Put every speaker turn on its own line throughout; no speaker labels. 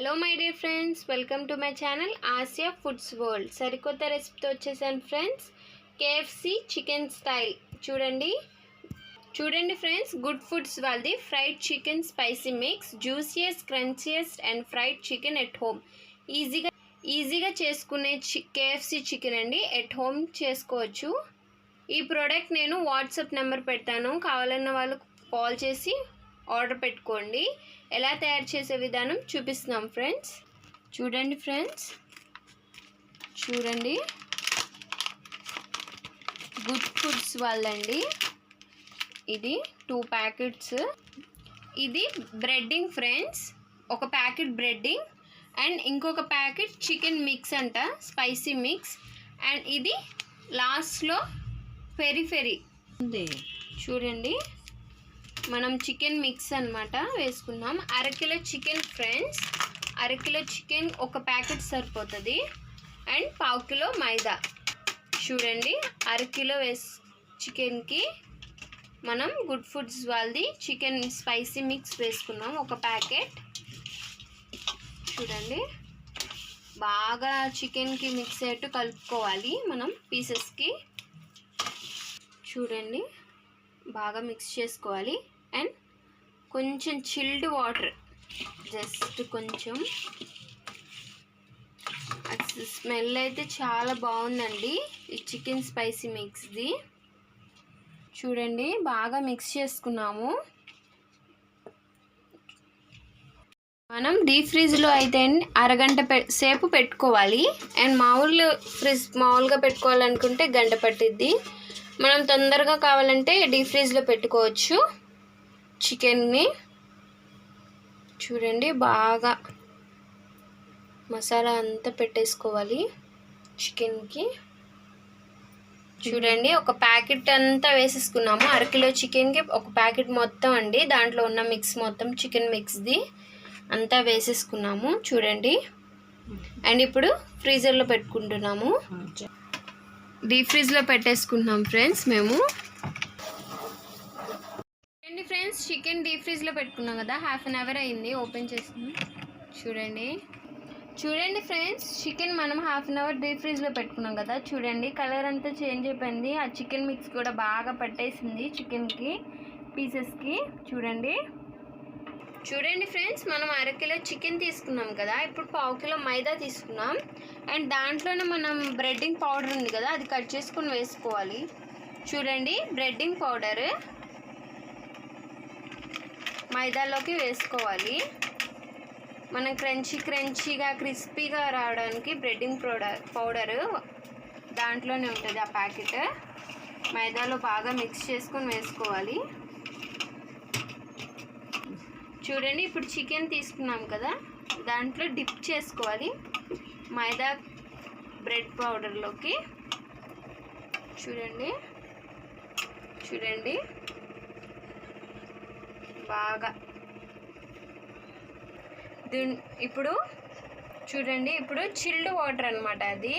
Hello my dear friends, welcome to my channel Asia foods world. సరికొత్త రెసిపీతో వచ్చేసాను friends. KFC chicken style చూడండి friends. Good foods వాళ్ళది fried chicken spicy mix, juiciest crunchiest and fried chicken at home. ఈజీగా చేసుకునే KFC chicken అండి. At home చేసుకోవచ్చు. ఈ ప్రోడక్ట్ నేను వాట్సాప్ నెంబర్ పెడతాను, కావాలన్న వాళ్ళు కాల్ చేసి ఆర్డర్ పెట్టుకోండి. ఎలా తయారు చేసే విధానం చూపిస్తున్నాం ఫ్రెండ్స్. చూడండి ఫ్రెండ్స్, గుడ్ ఫుడ్స్ వాళ్ళండి. ఇది 2 ప్యాకెట్స్. ఇది బ్రెడ్డింగ్ ఫ్రెండ్స్, ఒక ప్యాకెట్ బ్రెడ్డింగ్ అండ్ ఇంకొక ప్యాకెట్ చికెన్ మిక్స్ అంట, స్పైసీ మిక్స్. అండ్ ఇది లాస్ట్లో పెరి చూడండి, మనం చికెన్ మిక్స్ అన్నమాట వేసుకున్నాం. అరకిలో చికెన్ ఫ్రెండ్స్, అరకిలో చికెన్ ఒక ప్యాకెట్ సరిపోతుంది. అండ్ 1/2 కిలో మైదా. చూడండి, అరకిలో చికెన్కి మనం గుడ్ ఫుడ్స్ వాళ్ళది చికెన్ స్పైసీ మిక్స్ వేసుకున్నాం ఒక ప్యాకెట్. చూడండి, బాగా చికెన్కి మిక్స్ అయ్యేట్టు కలుపుకోవాలి మనం పీసెస్కి. చూడండి, బాగా మిక్స్ చేసుకోవాలి. అండ్ కొంచెం చిల్డ్ వాటర్, జస్ట్ కొంచెం. స్మెల్ అయితే చాలా బాగుందండి ఈ చికెన్ స్పైసీ మిక్స్ది. చూడండి, బాగా మిక్స్ చేసుకున్నాము. మనం డీప్ ఫ్రీజ్లో అయితే అరగంట సేపు పెట్టుకోవాలి. అండ్ మామూలుగా పెట్టుకోవాలనుకుంటే గంట పట్టిద్ది. మనం తొందరగా కావాలంటే డీప్ ఫ్రీజ్లో పెట్టుకోవచ్చు చికెన్ని. చూడండి, బాగా మసాలా అంతా పెట్టేసుకోవాలి చికెన్కి. చూడండి, ఒక ప్యాకెట్ అంతా వేసేసుకున్నాము. అరకిలో చికెన్కి ఒక ప్యాకెట్ మొత్తం అండి, దాంట్లో ఉన్న మిక్స్ మొత్తం చికెన్ మిక్స్ది అంతా వేసేసుకున్నాము. చూడండి, అండ్ ఇప్పుడు ఫ్రీజర్లో పెట్టుకుంటున్నాము. డీప్ ఫ్రీజ్లో పెట్టేసుకుంటున్నాం ఫ్రెండ్స్ మేము. చూడండి ఫ్రెండ్స్, చికెన్ డీప్ ఫ్రీజ్లో పెట్టుకున్నాం కదా, 1/2 అవర్ అయింది. ఓపెన్ చేస్తున్నాం. చూడండి ఫ్రెండ్స్, చికెన్ మనం 1/2 అవర్ డీప్ ఫ్రీజ్లో పెట్టుకున్నాం కదా. చూడండి, కలర్ అంతా చేంజ్ అయిపోయింది. ఆ చికెన్ మిక్స్ కూడా బాగా పట్టేసింది చికెన్కి, పీసెస్కి. చూడండి ఫ్రెండ్స్, మనం అరకిలో చికెన్ తీసుకున్నాం కదా, ఇప్పుడు 1/2 కిలో మైదా తీసుకున్నాం. అండ్ దాంట్లోనే మనం బ్రెడ్డింగ్ పౌడర్ ఉంది కదా, అది కట్ చేసుకొని వేసుకోవాలి. చూడండి, బ్రెడ్డింగ్ పౌడర్ మైదాలోకి వేసుకోవాలి. మనం క్రంచీగా క్రిస్పీగా రావడానికి బ్రెడ్డింగ్ పౌడర్ దాంట్లోనే ఉంటుంది. ఆ ప్యాకెట్ మైదాలో బాగా మిక్స్ చేసుకొని వేసుకోవాలి. చూడండి, ఇప్పుడు చికెన్ తీసుకున్నాం కదా, దాంట్లో డిప్ చేసుకోవాలి మైదా బ్రెడ్ పౌడర్లోకి. చూడండి బాగా. ఇప్పుడు చూడండి, ఇప్పుడు చిల్డ్ వాటర్ అనమాట. అది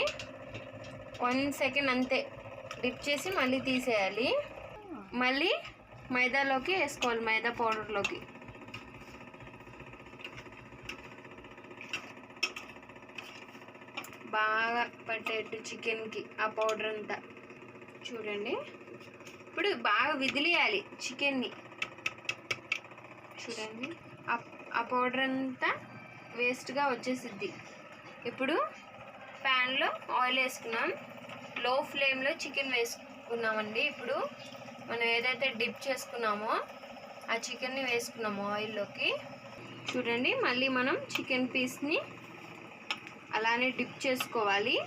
1 సెకండ్ అంతే డిప్ చేసి మళ్ళీ తీసేయాలి. మళ్ళీ మైదాలోకి వేసుకోవాలి, మైదా పౌడర్లోకి. బాగా పట్టేట్టు చికెన్కి ఆ పౌడర్ అంతా. చూడండి, ఇప్పుడు బాగా విదిలియాలి చికెన్ని. చూడండి, ఆ పౌడర్ అంతా వేస్ట్గా వచ్చేసిద్ది. ఇప్పుడు ప్యాన్లో ఆయిల్ వేసుకున్నాం, లో ఫ్లేమ్లో చికెన్ వేసుకున్నామండి. ఇప్పుడు మనం ఏదైతే డిప్ చేసుకున్నామో ఆ చికెన్ని వేసుకున్నాము ఆయిల్లోకి. చూడండి, మళ్ళీ మనం చికెన్ పీస్ని అలానే డిప్ చేసుకోవాలి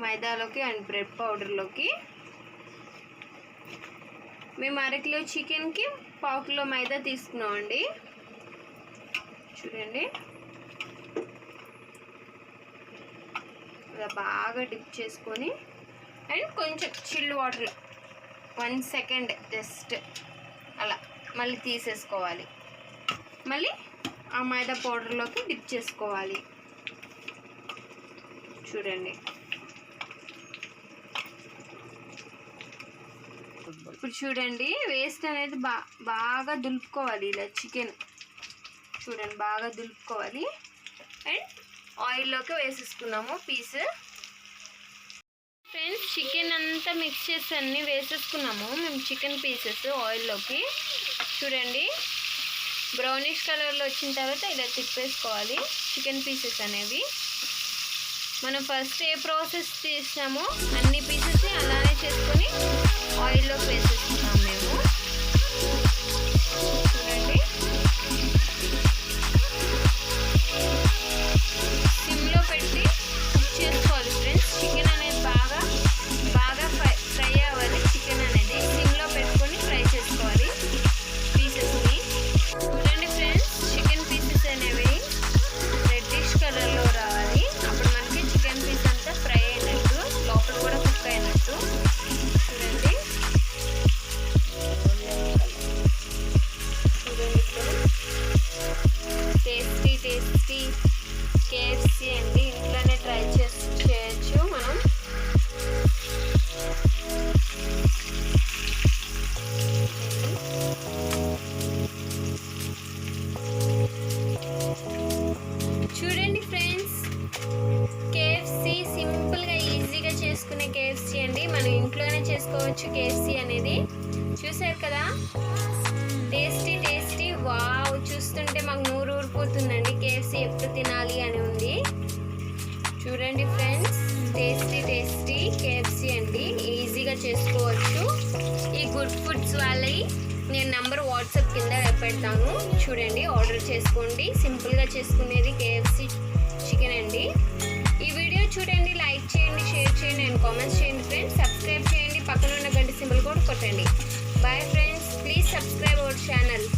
మైదాలోకి అండ్ బ్రెడ్ పౌడర్లోకి. మేము అరకిలో చికెన్కి 1/2 కిలో మైదా తీసుకున్నామండి. చూడండి, ఇలా బాగా డిప్ చేసుకొని అండ్ కొంచెం చిల్డ్ వాటర్ 1 సెకండ్ జస్ట్ అలా మళ్ళీ తీసేసుకోవాలి. మళ్ళీ ఆ మైదా పౌడర్లోకి డిప్ చేసుకోవాలి. చూడండి, ఇప్పుడు చూడండి, వేస్ట్ అనేది బాగా దులుపుకోవాలి ఇలా చికెన్. చూడండి బాగా దులుపుకోవాలి. అండ్ ఆయిల్లోకి వేసేసుకున్నాము పీస్. ఫ్రెండ్స్ చికెన్ అంతా మిక్స్ చేసి అన్నీ వేసేసుకున్నాము మేము చికెన్ పీసెస్ ఆయిల్లోకి. చూడండి బ్రౌనిష్ కలర్లో వచ్చిన తర్వాత ఇలా తిప్పేసుకోవాలి చికెన్ పీసెస్ అనేవి. మనం ఫస్ట్ ఏ ప్రాసెస్ చేసామో అన్ని పీసెస్ అలానే చేసుకొని ఆయిల్లోకి వేసేసుకున్నాం మేము. చూడండి సిమ్లో పెట్టి కుక్ చేసుకోవాలి ఫ్రెండ్స్. చికెన్ అనేది బాగా ఫ్రై అవ్వాలి. చికెన్ అనేది సిమ్లో పెట్టుకొని ఫ్రై చేసుకోవాలి పీసెస్ని. చూడండి ఫ్రెండ్స్ చికెన్ పీసెస్ అనేవి రెడ్డిష్ కలర్లో రావాలి. అప్పుడు మనకి చికెన్ పీస్ అంతా ఫ్రై అయినట్టు, లోపల కూడా కుక్ అయినట్టు. చూడండి టేస్టీ KFC అండి. ఇంట్లోనే ట్రై చేయొచ్చు మనం. చూడండి ఫ్రెండ్స్ KFC సింపుల్గా ఈజీగా చేసుకునే KFC అండి. మనం ఇంట్లోనే చేసుకోవచ్చు KFC అనేది. చూసారు కదా టేస్టీ వావ్, చూస్తుంటే మాకు నూరు ఊరిపోతుందండి. KFC ఎప్పుడు తినాలి అని ఉంది. చూడండి ఫ్రెండ్స్ టేస్టీ KFC అండి, ఈజీగా చేసుకోవచ్చు. ఈ గుడ్ ఫుడ్స్ వాళ్ళవి నేను నంబర్ వాట్సాప్ కింద పెడతాను. చూడండి ఆర్డర్ చేసుకోండి. సింపుల్గా చేసుకునేది KFC చికెన్ అండి. ఈ వీడియో చూడండి, లైక్ చేయండి, షేర్ చేయండి అండ్ కామెంట్స్ చేయండి ఫ్రెండ్స్. సబ్స్క్రైబ్ చేయండి, పక్కన ఉన్న గంట సింబల్ కూడా కొట్టండి. Bye friends, please subscribe our channel.